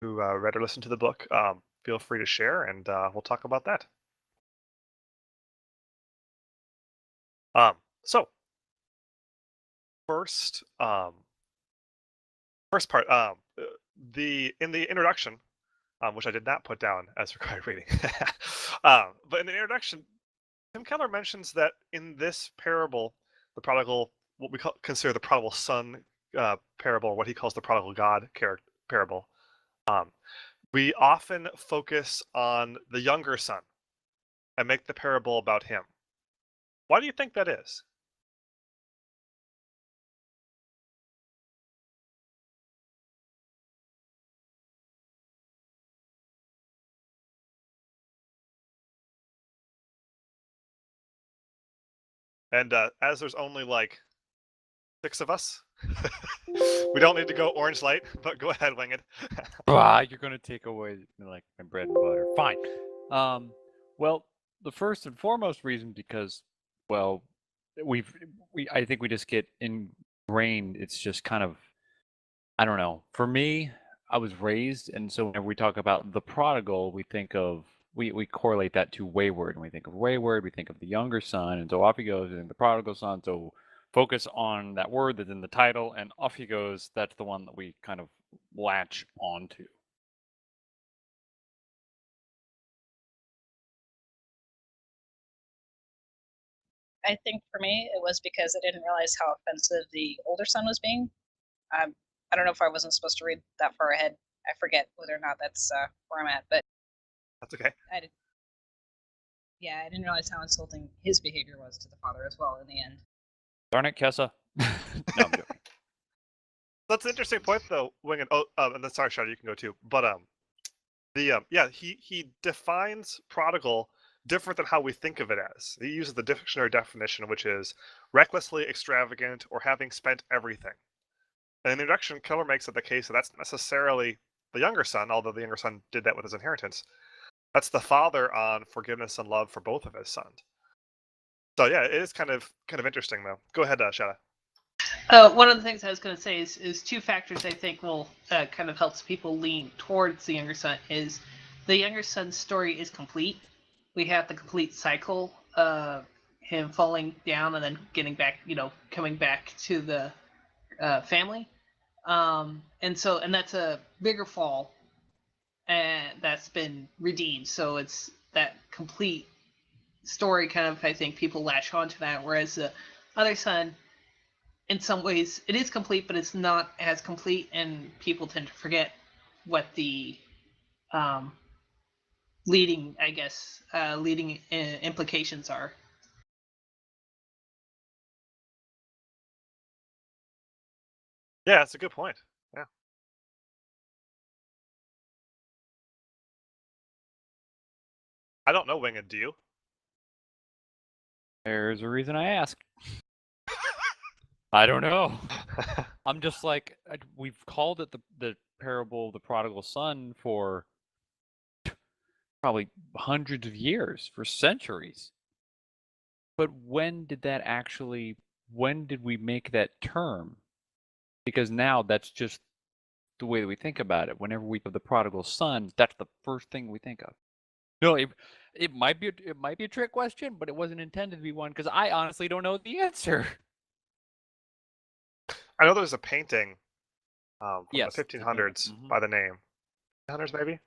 who read or listened to the book, feel free to share, and we'll talk about that. Um, so first, first part, the in the introduction, which I did not put down as required reading, but in the introduction, Tim Keller mentions that in this parable, the prodigal, what we consider the prodigal son parable, what he calls the prodigal God parable, um, we often focus on the younger son and make the parable about him. Why do you think that is? And as there's only like 6 of us, we don't need to go orange light, but go ahead, Winged. You're gonna take away like my bread and butter. Fine. Well, the first and foremost reason because, well, I think we just get ingrained. It's just kind of, I don't know. For me, I was raised, and so whenever we talk about the prodigal, we think of we correlate that to wayward. And we think of wayward, we think of the younger son, and so off he goes, and the prodigal son. So focus on that word that's in the title, and off he goes. That's the one that we kind of latch onto. I think for me, it was because I didn't realize how offensive the older son was being. Um, I don't know if I wasn't supposed to read that far ahead. I forget whether or not that's where I'm at, but That's okay. I did. Yeah, I didn't realize how insulting his behavior was to the father as well in the end. Darn it, Kessa. No, I'm joking. That's an interesting point, though, Winged. Oh, and then sorry, Shadow, you can go too. But yeah, he defines prodigal different than how we think of it as. He uses the dictionary definition, which is recklessly extravagant or having spent everything. And in the introduction, Keller makes it the case that that's not necessarily the younger son, although the younger son did that with his inheritance. That's the father on forgiveness and love for both of his sons. So yeah, it is kind of interesting, though. Go ahead, Shadow. One of the things I was going to say is two factors I think will kind of helps people lean towards the younger son is the younger son's story is complete. We have the complete cycle of him falling down and then getting back, coming back to the family. And that's a bigger fall and that's been redeemed. So it's that complete story kind of, I think people latch onto that. Whereas the other son, in some ways it is complete, but it's not as complete, and people tend to forget what the leading implications are. Yeah, that's a good point. Yeah. I don't know, Winged, do you? There's a reason I ask. I don't know. I'm just like, we've called it the parable of the prodigal son for probably hundreds of years, for centuries. But when did we make that term? Because now that's just the way that we think about it. Whenever we think of the prodigal son, that's the first thing we think of. No, it might be a trick question, but it wasn't intended to be one because I honestly don't know the answer. I know there's a painting from Yes, the 1500s mm-hmm. by the name 1500s maybe.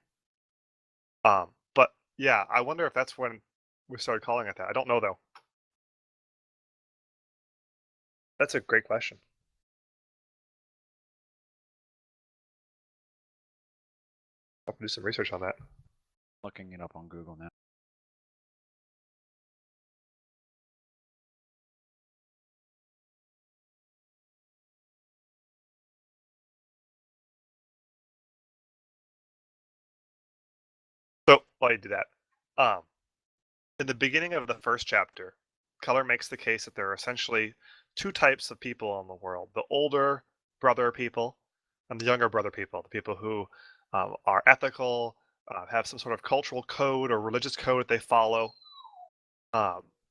But yeah, I wonder if that's when we started calling it that. I don't know though. That's a great question. I'll have to do some research on that. Looking it up on Google now. So while you do that, in the beginning of the first chapter, Keller makes the case that there are essentially two types of people in the world: the older brother people and the younger brother people. The people who are ethical, have some sort of cultural code or religious code that they follow,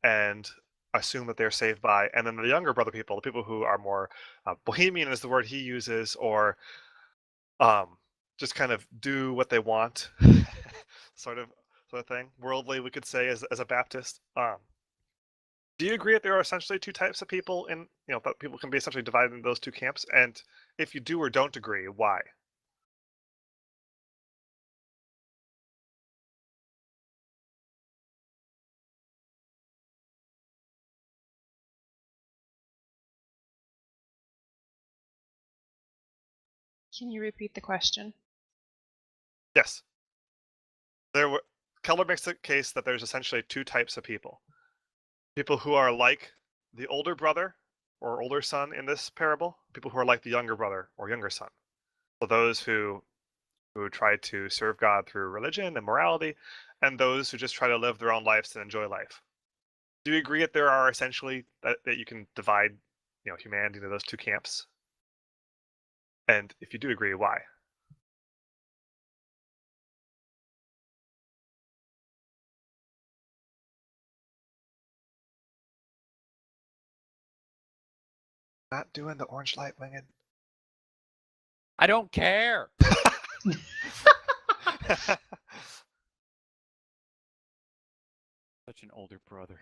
and assume that they're saved by. And then the younger brother people, the people who are more bohemian is the word he uses, or just kind of do what they want, sort of thing. Worldly, we could say, as a Baptist. Do you agree that there are essentially two types of people that people can be essentially divided into those two camps? And if you do or don't agree, why? Can you repeat the question? Yes. Keller makes the case that there's essentially two types of people. People who are like the older brother or older son in this parable, people who are like the younger brother or younger son. So those who try to serve God through religion and morality, and those who just try to live their own lives and enjoy life. Do you agree that there are essentially that you can divide, humanity into those two camps? And if you do agree, why? Not doing the orange light, Winged. I don't care. Such an older brother.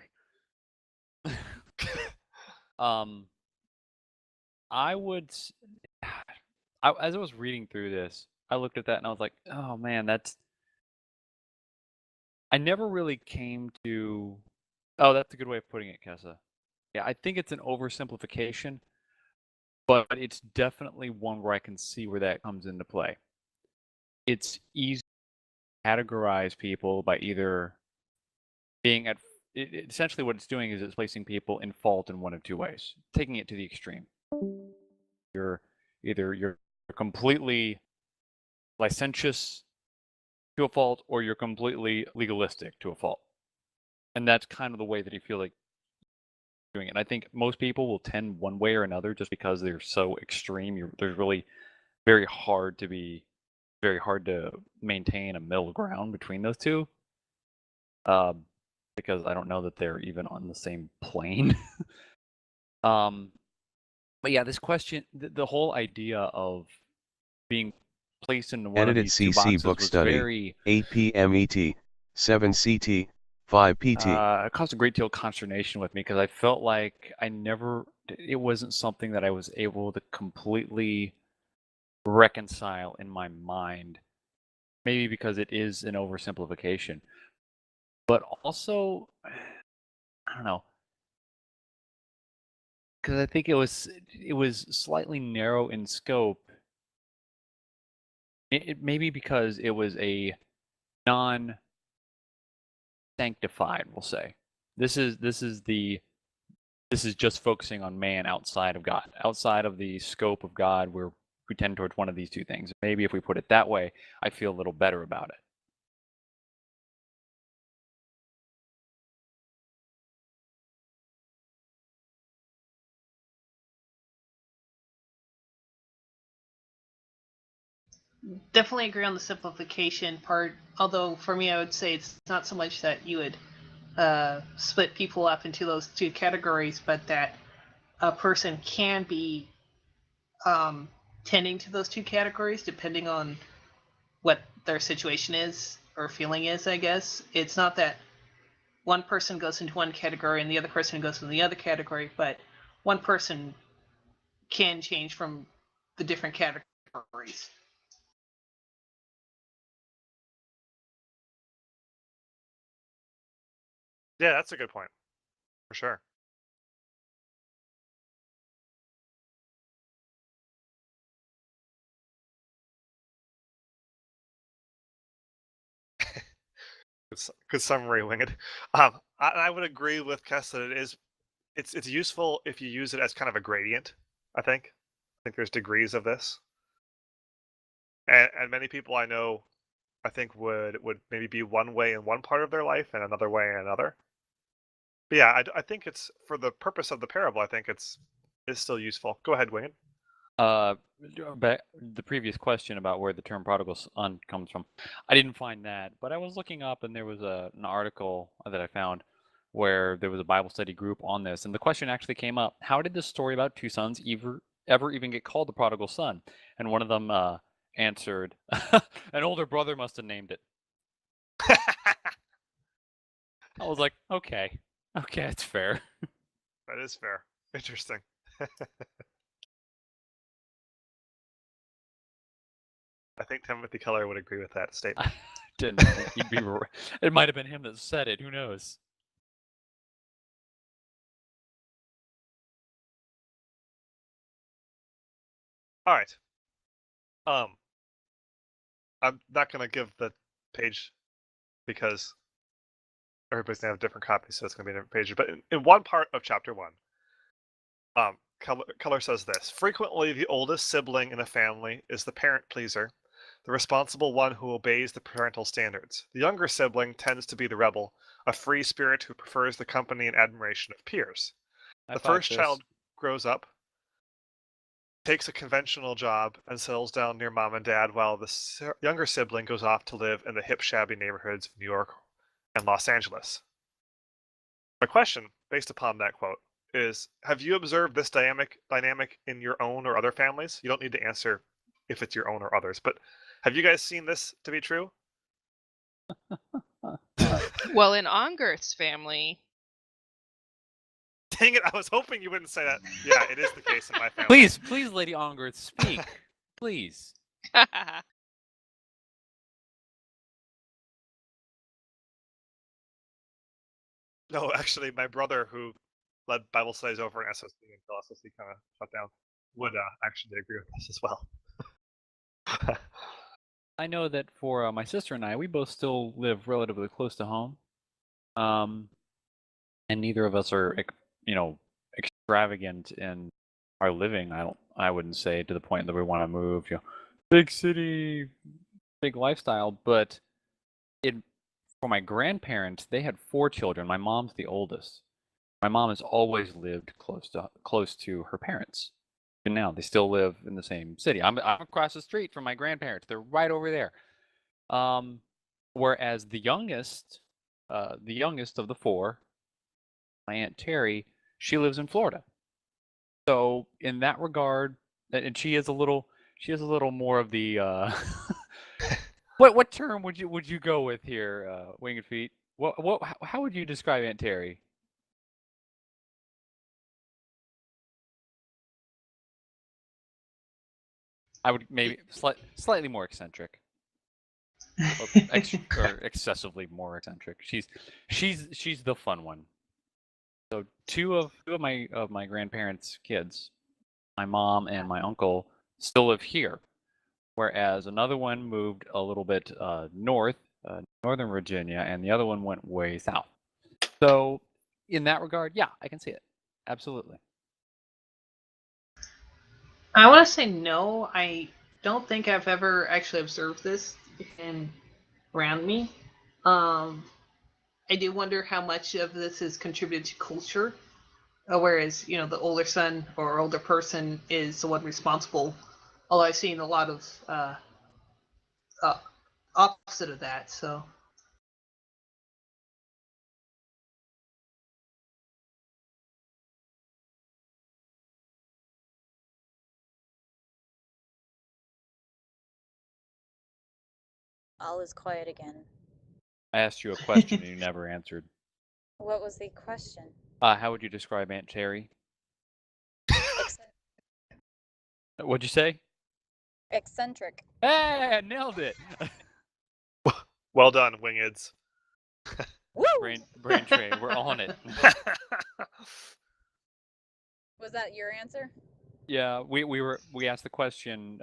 I would. As I was reading through this, I looked at that and I was like, "Oh man, that's." I never really came to. Oh, that's a good way of putting it, Kessa. Yeah, I think it's an oversimplification, but it's definitely one where I can see where that comes into play. It's easy to categorize people by either being at essentially what it's doing is it's placing people in fault in one of two ways, taking it to the extreme. You're completely licentious to a fault, or you're completely legalistic to a fault, and that's kind of the way that you feel like doing it. And I think most people will tend one way or another just because they're so extreme. There's really very hard to maintain a middle ground between those two. Because I don't know that they're even on the same plane. But yeah, this question, the whole idea of being placed into one of Edited these two CC boxes Book was Study, very 8 p.m. ET, 7 CT, 5 PT. it caused a great deal of consternation with me because I felt like it wasn't something that I was able to completely reconcile in my mind. Maybe because it is an oversimplification, but also, I don't know, because I think it was slightly narrow in scope. It maybe because it was a non-sanctified, we'll say. This is just focusing on man outside of God, outside of the scope of God. We tend towards one of these two things. Maybe if we put it that way, I feel a little better about it. Definitely agree on the simplification part. Although for me, I would say it's not so much that you would split people up into those two categories, but that a person can be tending to those two categories depending on what their situation is or feeling is, I guess. It's not that one person goes into one category and the other person goes into the other category, but one person can change from the different categories. Yeah, that's a good point. For sure. Good summary, Winged. I would agree with Kess that it's useful if you use it as kind of a gradient. I think there's degrees of this, and many people I know, I think would maybe be one way in one part of their life and another way in another. But yeah, I think it's for the purpose of the parable. I think it's still useful. Go ahead, Winged. Back the previous question about where the term prodigal son comes from, I didn't find that, but I was looking up and there was an article that I found where there was a Bible study group on this, and the question actually came up: how did this story about two sons ever even get called the prodigal son? And one of them answered, "An older brother must have named it." I was like, okay, it's fair. That is fair. Interesting. I think Timothy Keller would agree with that statement. Didn't think he'd be. It might have been him that said it. Who knows? All right. I'm not gonna give the page because everybody's gonna have different copies, so it's gonna be different pages. But in one part of chapter 1, Keller says this: frequently, the oldest sibling in a family is the parent pleaser, the responsible one who obeys the parental standards. The younger sibling tends to be the rebel, a free spirit who prefers the company and admiration of peers. The first child grows up, takes a conventional job, and settles down near mom and dad, while the younger sibling goes off to live in the hip, shabby neighborhoods of New York and Los Angeles. My question, based upon that quote, is: have you observed this dynamic in your own or other families? You don't need to answer if it's your own or others, but have you guys seen this to be true? Well, in Ongurth's family, Dang it, I was hoping you wouldn't say that. Yeah, it is the case in my family. Please, Lady Ongarth, speak. Please. No, actually, my brother, who led Bible studies over in SOC until SOC kind of shut down, would actually agree with this as well. I know that for my sister and I, we both still live relatively close to home, and neither of us are, extravagant in our living. I wouldn't say to the point that we want to move, big city, big lifestyle. But for my grandparents, they had 4 children. My mom's the oldest. My mom has always lived close to her parents. And now they still live in the same city. I'm across the street from my grandparents. They're right over there. Whereas the youngest of the 4, my Aunt Terry, she lives in Florida. So in that regard, and she is a little more of the what term would you go with here, Winged Feet? How would you describe Aunt Terry? I would maybe slightly more eccentric, or excessively more eccentric. She's the fun one. So two of my grandparents' kids, my mom and my uncle, still live here, whereas another one moved a little bit north, Northern Virginia, and the other one went way south. So in that regard, yeah, I can see it. Absolutely. I want to say no. I don't think I've ever actually observed this around me. I do wonder how much of this is contributed to culture, whereas the older son or older person is the one responsible. Although I've seen a lot of opposite of that. So All is quiet again. I asked you a question and you never answered. What was the question? How would you describe Aunt Terry? What'd you say? Eccentric. Hey, I nailed it. Well done, Wingeds. Woo! Brain train, we're on it. Was that your answer? Yeah, we asked the question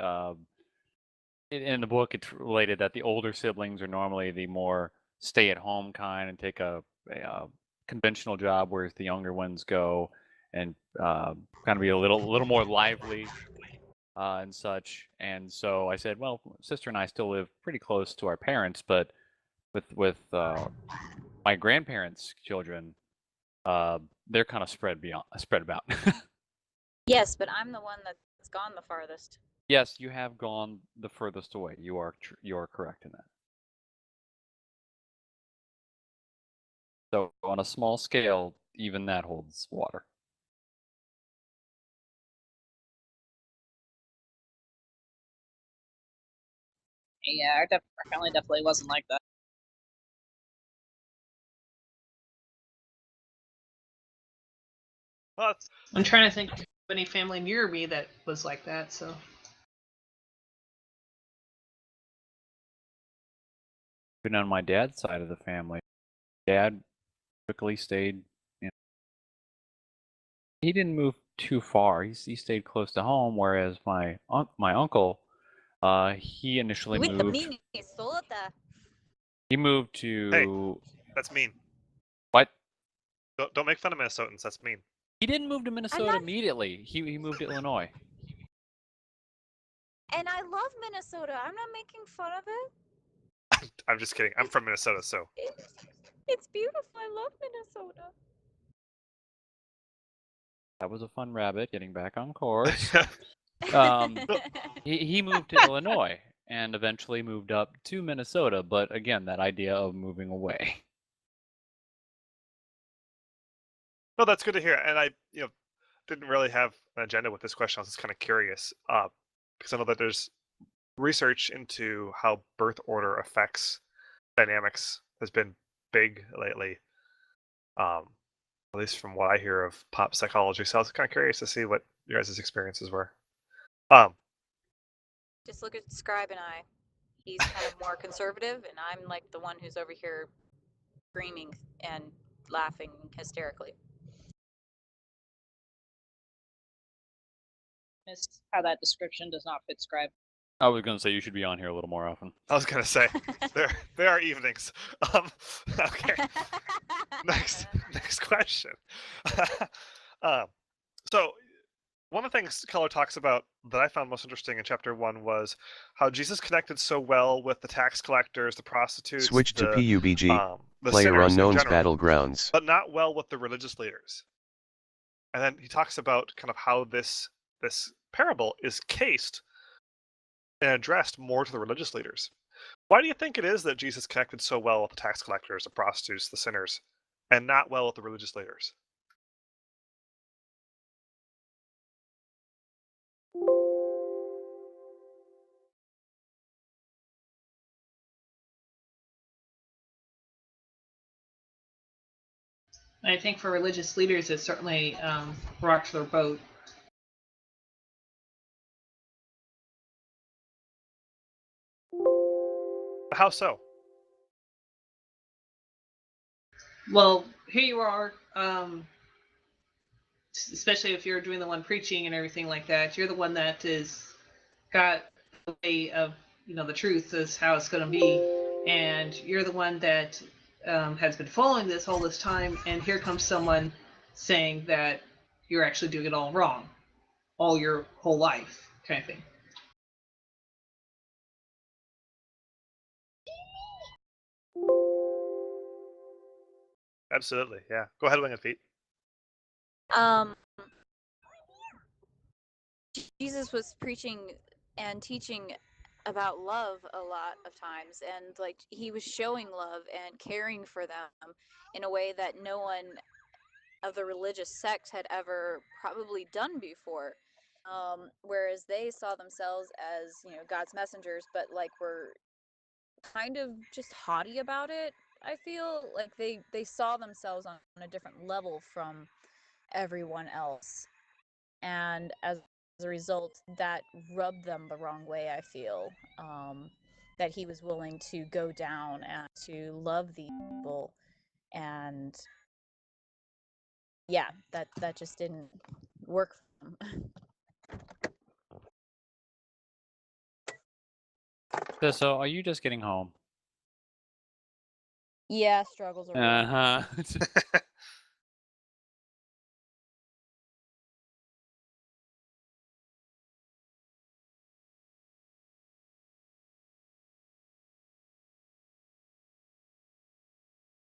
in the book. It's related that the older siblings are normally the more stay-at-home kind and take a conventional job, whereas the younger ones go and kind of be a little more lively and such. And so I said, well, sister and I still live pretty close to our parents, but with my grandparents' children, they're kind of spread about. Yes, but I'm the one that's gone the farthest. Yes, you have gone the furthest away. You are correct in that. So on a small scale, even that holds water. Yeah, our family definitely wasn't like that. Well, I'm trying to think of any family near me that was like that. So Even on my dad's side of the family, dad typically stayed. He didn't move too far. He stayed close to home, whereas my uncle, he initially With the moved. Minnesota. He moved to that's mean. what? Don't make fun of Minnesotans. That's mean. He didn't move to Minnesota not- immediately. He moved to Illinois. And I love Minnesota. I'm not making fun of it. I'm just kidding. I'm from Minnesota, so It's beautiful. I love Minnesota. That was a fun rabbit. Getting back on course. He moved to Illinois and eventually moved up to Minnesota. But again, that idea of moving away. no, that's good to hear. And I, didn't really have an agenda with this question. I was just kind of curious, because I know that there's research into how birth order affects dynamics has been big lately. At least from what I hear of pop psychology. So I was kind of curious to see what your guys' experiences were. Just look at Scribe and I. He's kind of more conservative, and I'm like the one who's over here screaming and laughing hysterically. Missed how that description does not fit Scribe. I was going to say you should be on here a little more often. I was gonna say there are evenings. Okay. Next question. So one of the things Keller talks about that I found most interesting in chapter 1 was how Jesus connected so well with the tax collectors, the prostitutes, Switch to the PUBG, the Player sinners in Unknown's general, Battlegrounds. but not well with the religious leaders. And then he talks about kind of how this parable is cased and addressed more to the religious leaders. Why do you think it is that Jesus connected so well with the tax collectors, the prostitutes, the sinners, and not well with the religious leaders? and I think for religious leaders, it certainly rocked their boat. How so? Well, here you are, especially if you're doing the one preaching and everything like that. You're the one that is got the way of the truth is how it's going to be, and you're the one that has been following this all this time. And here comes someone saying that you're actually doing it all wrong, all your whole life, kind of thing. Absolutely, yeah. Go ahead, Winged Feet. Jesus was preaching and teaching about love a lot of times, and like he was showing love and caring for them in a way that no one of the religious sect had ever probably done before. Whereas they saw themselves as God's messengers, but like were kind of just haughty about it. I feel like they saw themselves on a different level from everyone else, and as a result, that rubbed them the wrong way. I feel that he was willing to go down and to love these people, and yeah, that just didn't work for them. So are you just getting home? Yeah, struggles are real. Uh-huh.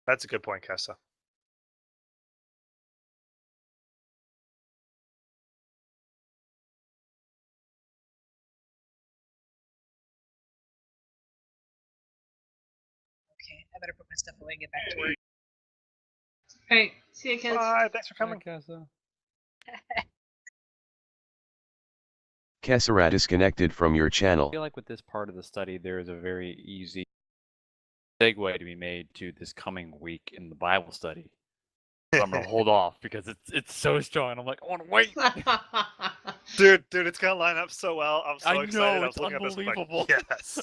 That's a good point, Kessa. Okay, I better put my stuff away and get back to work. All right, see you, kids. Bye, thanks for Bye, coming. Kessa. Kesara disconnected from your I channel. feel like with this part of the study, there is a very easy segue to be made to this coming week in the Bible study. But I'm gonna hold off because it's so strong. I'm like, I want to wait. Dude, it's gonna line up so well. I'm so I excited. know, I was it's looking at this, I'm like, unbelievable. yes.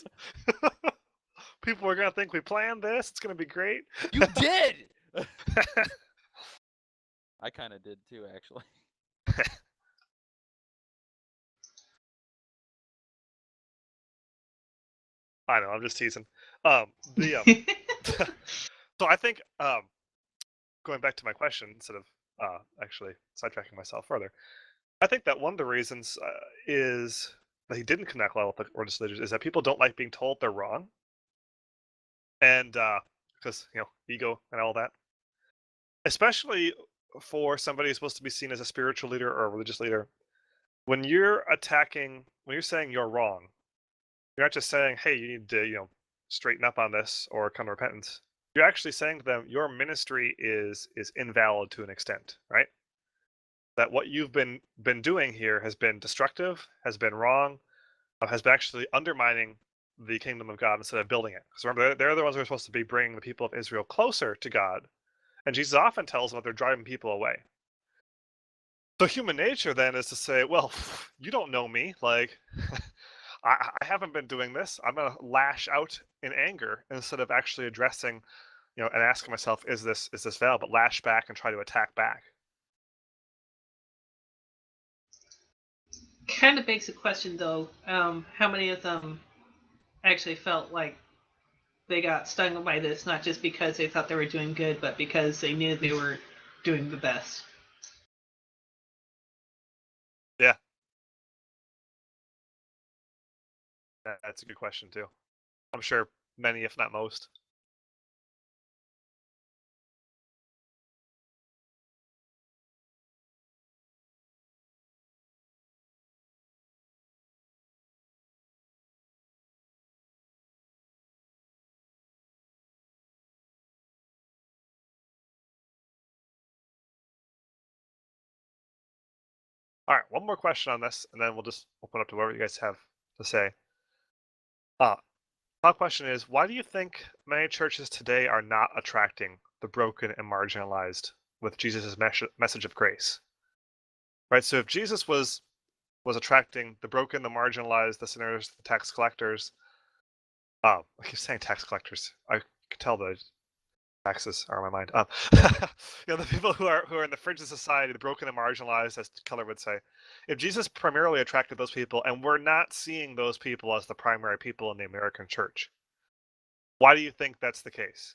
People are gonna think we planned this. It's gonna be great. You did. I kind of did too, actually. I know. I'm just teasing. So I think going back to my question instead of actually sidetracking myself further, I think that one of the reasons is that he didn't connect well with the religious leaders is that people don't like being told they're wrong, and because ego and all that, especially for somebody who's supposed to be seen as a spiritual leader or a religious leader. When you're saying you're wrong, you're not just saying, "Hey, you need to straighten up on this or come to repentance." You're actually saying to them, your ministry is invalid to an extent, right? That what you've been doing here has been destructive, has been wrong, has been actually undermining the kingdom of God instead of building it. Because remember, they're the ones who are supposed to be bringing the people of Israel closer to God, and Jesus often tells them that they're driving people away. So human nature then is to say, well, you don't know me. Like, I haven't been doing this. I'm going to lash out in anger instead of actually addressing, and asking myself, is this valid? But lash back and try to attack back. Kind of begs the question, though, how many of them actually felt like they got stung by this, not just because they thought they were doing good, but because they knew they were doing the best? Yeah. That's a good question, too. I'm sure many, if not most. All right, one more question on this, and then we'll just open up to whatever you guys have to say. My question is, why do you think many churches today are not attracting the broken and marginalized with Jesus' message of grace? Right. So if Jesus was attracting the broken, the marginalized, the sinners, the tax collectors. I keep saying tax collectors. I can tell the taxes are on my mind. The people who are in the fringe of society, the broken and marginalized, as Keller would say. If Jesus primarily attracted those people, and we're not seeing those people as the primary people in the American church, why do you think that's the case?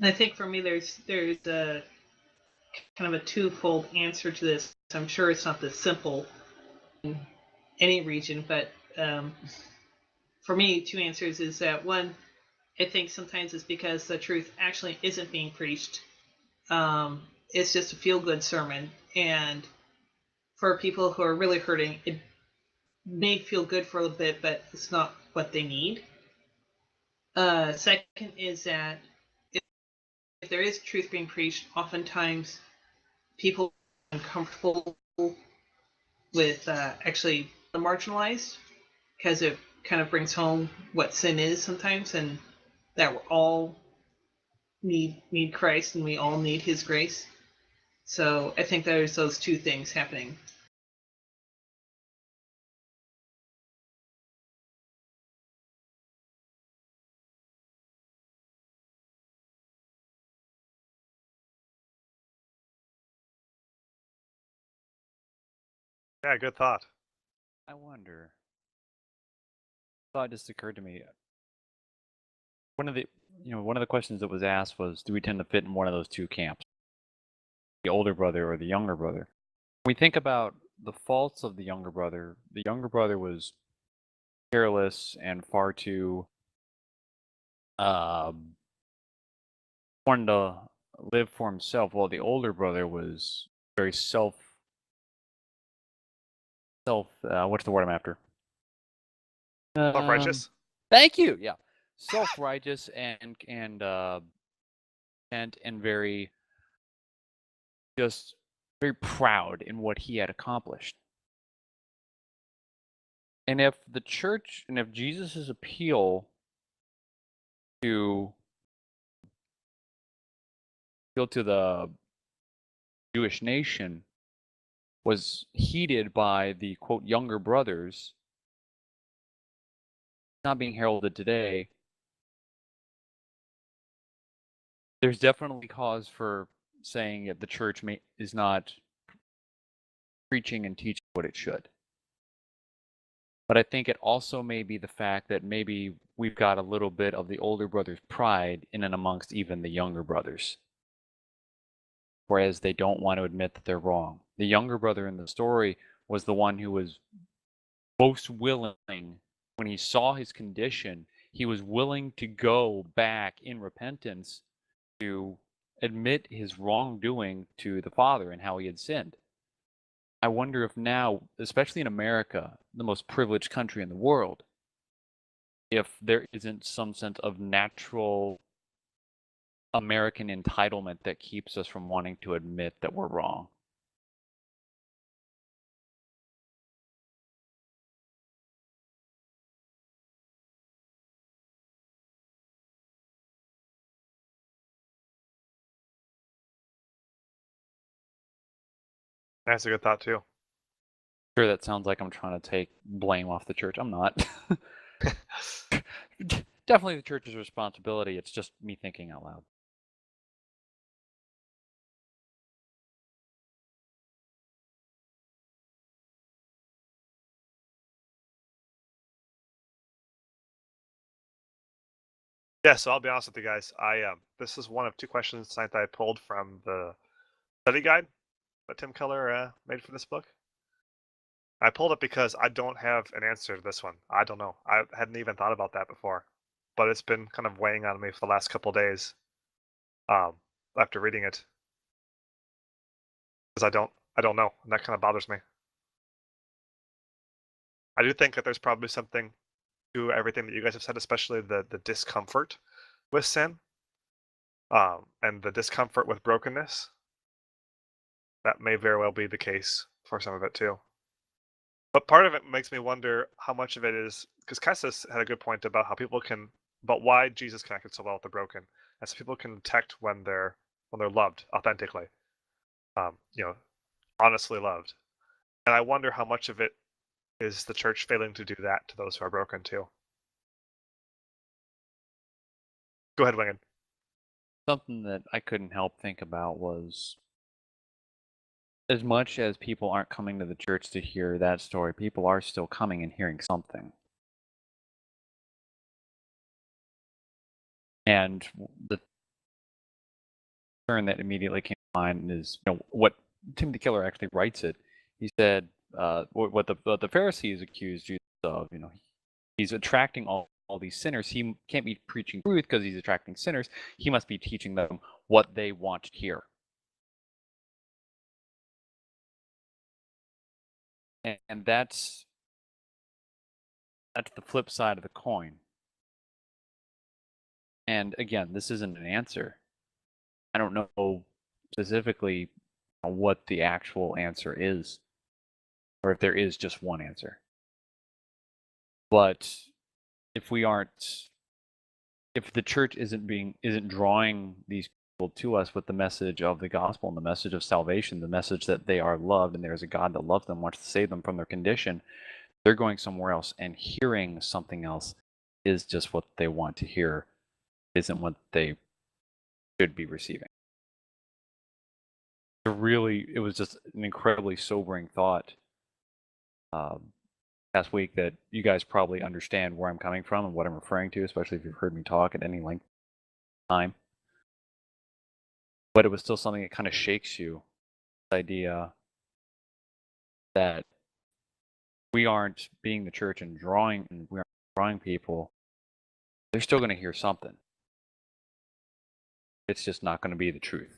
And I think for me, there's a kind of a twofold answer to this. I'm sure it's not this simple in any region, but for me, two answers is that one, I think sometimes it's because the truth actually isn't being preached. It's just a feel-good sermon, and for people who are really hurting, it may feel good for a little bit, but it's not what they need. Second is that if there is truth being preached, oftentimes people are uncomfortable with actually the marginalized, because it kind of brings home what sin is sometimes, and that we all need Christ and we all need His grace. So I think there's those two things happening. Yeah, good thought. I wonder. Thought just occurred to me. One of the questions that was asked was, do we tend to fit in one of those two camps, the older brother or the younger brother? When we think about the faults of the younger brother was careless and far too wanted to live for himself, while the older brother was very what's the word I'm after? Self-righteous. Thank you. Yeah, self-righteous and very just very proud in what he had accomplished. And if the church and if Jesus' appeal to the Jewish nation was heeded by the quote younger brothers, not being heralded today, there's definitely cause for saying that the church is not preaching and teaching what it should. But I think it also may be the fact that maybe we've got a little bit of the older brother's pride in and amongst even the younger brothers. Whereas they don't want to admit that they're wrong. The younger brother in the story was the one who was most willing, when he saw his condition, he was willing to go back in repentance to admit his wrongdoing to the Father and how he had sinned. I wonder if now, especially in America, the most privileged country in the world, if there isn't some sense of natural American entitlement that keeps us from wanting to admit that we're wrong. That's a good thought too. Sure, that sounds like I'm trying to take blame off the church. I'm not. Definitely the church's responsibility. It's just me thinking out loud. Yeah, so I'll be honest with you guys. This is one of two questions tonight that I pulled from the study guide that Tim Keller made for this book. I pulled it because I don't have an answer to this one. I don't know. I hadn't even thought about that before, but it's been kind of weighing on me for the last couple days after reading it, because I don't know, and that kind of bothers me. I do think that there's probably something to everything that you guys have said, especially the discomfort with sin, and the discomfort with brokenness. That may very well be the case for some of it too. But part of it makes me wonder how much of it is because Cassis had a good point about how people can, about why Jesus connected so well with the broken, and so people can detect when they're loved authentically, you know, honestly loved. And I wonder how much of it is the church failing to do that to those who are broken too. Go ahead, Wingen. Something that I couldn't help think about was, as much as people aren't coming to the church to hear that story, people are still coming and hearing something. And the turn that immediately came to mind is, what Timothy Keller actually writes it. He said, what the Pharisees accused Jesus of, he's attracting all these sinners. He can't be preaching truth because he's attracting sinners. He must be teaching them what they want to hear. And that's the flip side of the coin. And again, this isn't an answer. I don't know specifically what the actual answer is, or if there is just one answer. But if the church isn't drawing these people to us with the message of the gospel and the message of salvation, the message that they are loved and there's a God that loves them, wants to save them from their condition, they're going somewhere else, and hearing something else is just what they want to hear, isn't what they should be receiving. It was just an incredibly sobering thought last week that you guys probably understand where I'm coming from and what I'm referring to, especially if you've heard me talk at any length of time. But it was still something that kind of shakes you, the idea that we aren't being the church and we aren't drawing people. They're still going to hear something. It's just not going to be the truth.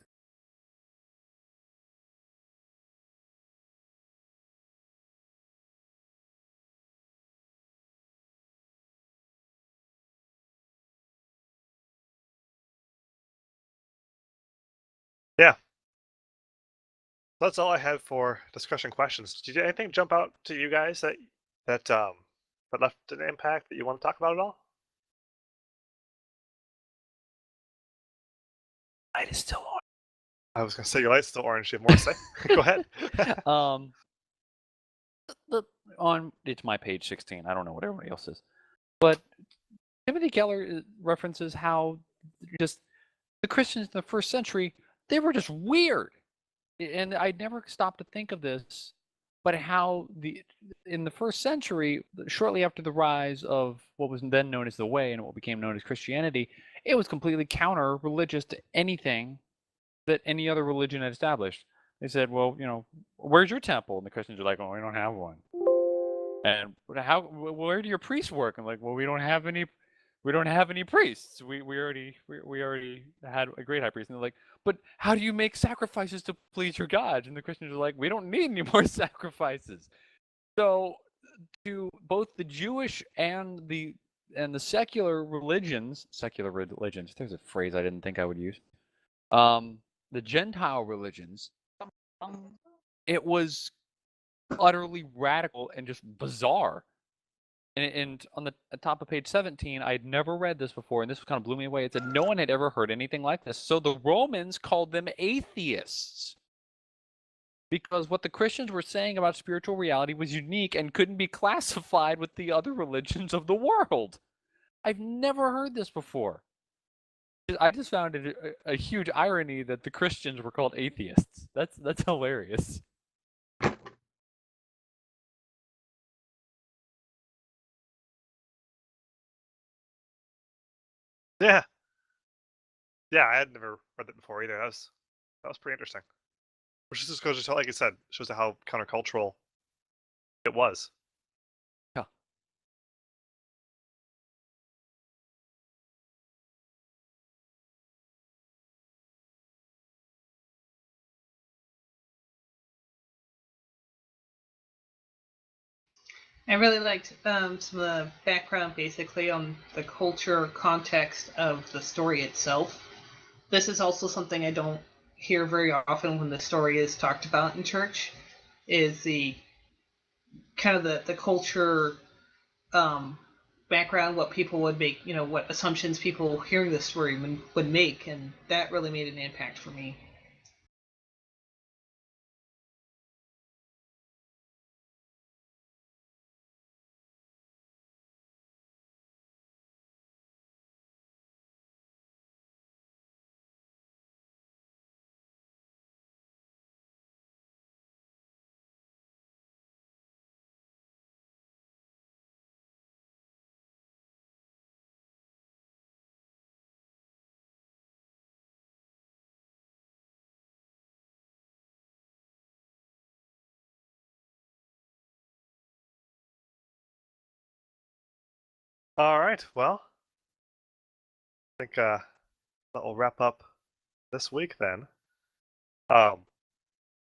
That's all I had for discussion questions. Did anything jump out to you guys that left an impact that you want to talk about at all? Light is still on. I was gonna say your light's still orange. You have more to say? Go ahead. On it's my page 16. I don't know what everybody else is, but Timothy Keller references how just the Christians in the first century, they were just weird, and I never stopped to think of this, but how in the first century, shortly after the rise of what was then known as the Way and what became known as Christianity, it was completely counter-religious to anything that any other religion had established. They said, well, where's your temple? And the Christians are like, well, we don't have one. And where do your priests work? I'm like, well, we don't have any priests. We already had a great high priest. And they're like, but how do you make sacrifices to please your God? And the Christians are like, we don't need any more sacrifices. So to both the Jewish and the secular religions, there's a phrase I didn't think I would use. The Gentile religions, it was utterly radical and just bizarre. And on the top of page 17, I had never read this before, and this kind of blew me away. It said no one had ever heard anything like this. So the Romans called them atheists because what the Christians were saying about spiritual reality was unique and couldn't be classified with the other religions of the world. I've never heard this before. I just found it a huge irony that the Christians were called atheists. That's hilarious. Yeah. Yeah, I had never read that before either. That was pretty interesting. Which just goes to tell, like you said, shows how countercultural it was. Yeah. I really liked some of the background basically on the culture context of the story itself. This is also something I don't hear very often when the story is talked about in church, is the kind of the culture background, what people would make, what assumptions people hearing the story would make, and that really made an impact for me. All right. Well, I think that will wrap up this week then.